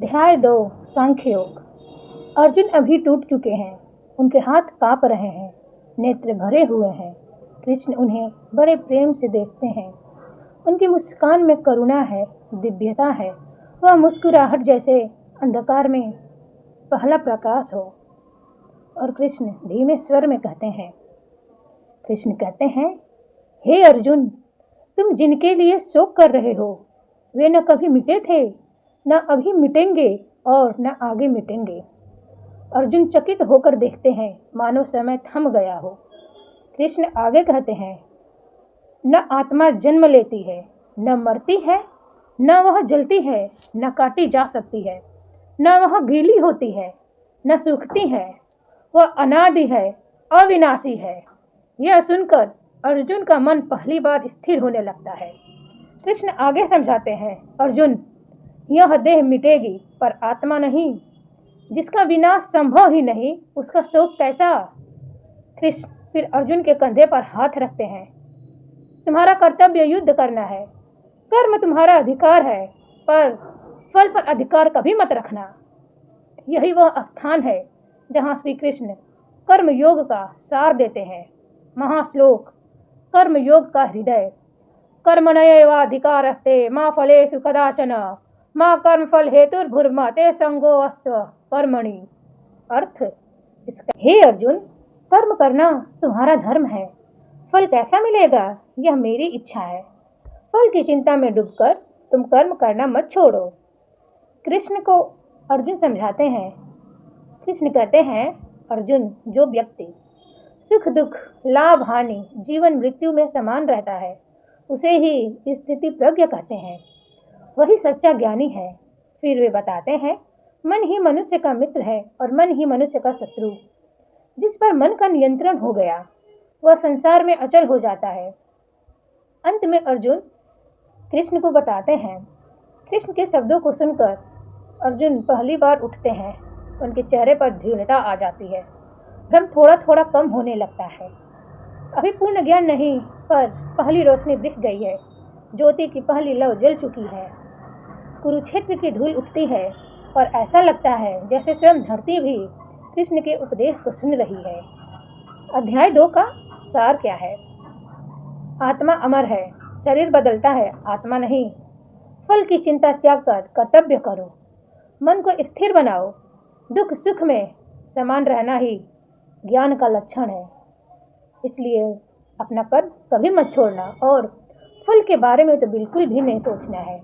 अध्याय 2 सांख्य योग। अर्जुन अभी टूट चुके हैं, उनके हाथ कांप रहे हैं, नेत्र भरे हुए हैं। कृष्ण उन्हें बड़े प्रेम से देखते हैं। उनकी मुस्कान में करुणा है, दिव्यता है। वह मुस्कुराहट जैसे अंधकार में पहला प्रकाश हो। और कृष्ण धीमे स्वर में कहते हैं, कृष्ण कहते हैं, हे अर्जुन, तुम जिनके लिए शोक कर रहे हो वे न कभी मिटे थे, न अभी मिटेंगे और न आगे मिटेंगे। अर्जुन चकित होकर देखते हैं, मानो समय थम गया हो। कृष्ण आगे कहते हैं, न आत्मा जन्म लेती है, न मरती है, न वह जलती है, न काटी जा सकती है, न वह गीली होती है, न सूखती है। वह अनादि है, अविनाशी है। यह सुनकर अर्जुन का मन पहली बार स्थिर होने लगता है। कृष्ण आगे समझाते हैं, अर्जुन, यह देह मिटेगी पर आत्मा नहीं। जिसका विनाश संभव ही नहीं, उसका शोक कैसा। कृष्ण फिर अर्जुन के कंधे पर हाथ रखते हैं। तुम्हारा कर्तव्य युद्ध करना है, कर्म तुम्हारा अधिकार है, पर फल पर अधिकार कभी मत रखना। यही वह स्थान है जहाँ श्री कृष्ण कर्म योग का सार देते हैं। महाश्लोक, कर्म योग का हृदय। कर्मण्येवाधिकारस्ते मा फलेषु कदाचन माँ कर्म फल हेतुर्भुर्मा ते संगो अस्त्व कर्मणि। अर्थ इसका, हे अर्जुन, कर्म करना तुम्हारा धर्म है। फल कैसा मिलेगा यह मेरी इच्छा है। फल की चिंता में डूबकर तुम कर्म करना मत छोड़ो। कृष्ण को अर्जुन समझाते हैं। कृष्ण कहते हैं, अर्जुन, जो व्यक्ति सुख दुख लाभ हानि जीवन मृत्यु में समान रहता है उसे ही स्थिति प्रज्ञ कहते हैं। वही सच्चा ज्ञानी है। फिर वे बताते हैं, मन ही मनुष्य का मित्र है और मन ही मनुष्य का शत्रु। जिस पर मन का नियंत्रण हो गया वह संसार में अचल हो जाता है। अंत में अर्जुन कृष्ण को बताते हैं। कृष्ण के शब्दों को सुनकर अर्जुन पहली बार उठते हैं। उनके चेहरे पर दृढ़ता आ जाती है। भ्रम थोड़ा थोड़ा कम होने लगता है। अभी पूर्ण ज्ञान नहीं, पर पहली रोशनी दिख गई है। ज्योति की पहली लौ जल चुकी है। कुरुक्षेत्र की धूल उठती है और ऐसा लगता है जैसे स्वयं धरती भी कृष्ण के उपदेश को सुन रही है। अध्याय 2 का सार क्या है। आत्मा अमर है, शरीर बदलता है, आत्मा नहीं। फल की चिंता त्याग कर कर्तव्य करो। मन को स्थिर बनाओ। दुख सुख में समान रहना ही ज्ञान का लक्षण है। इसलिए अपना कर्म कभी मत छोड़ना और फल के बारे में तो बिल्कुल भी नहीं सोचना है।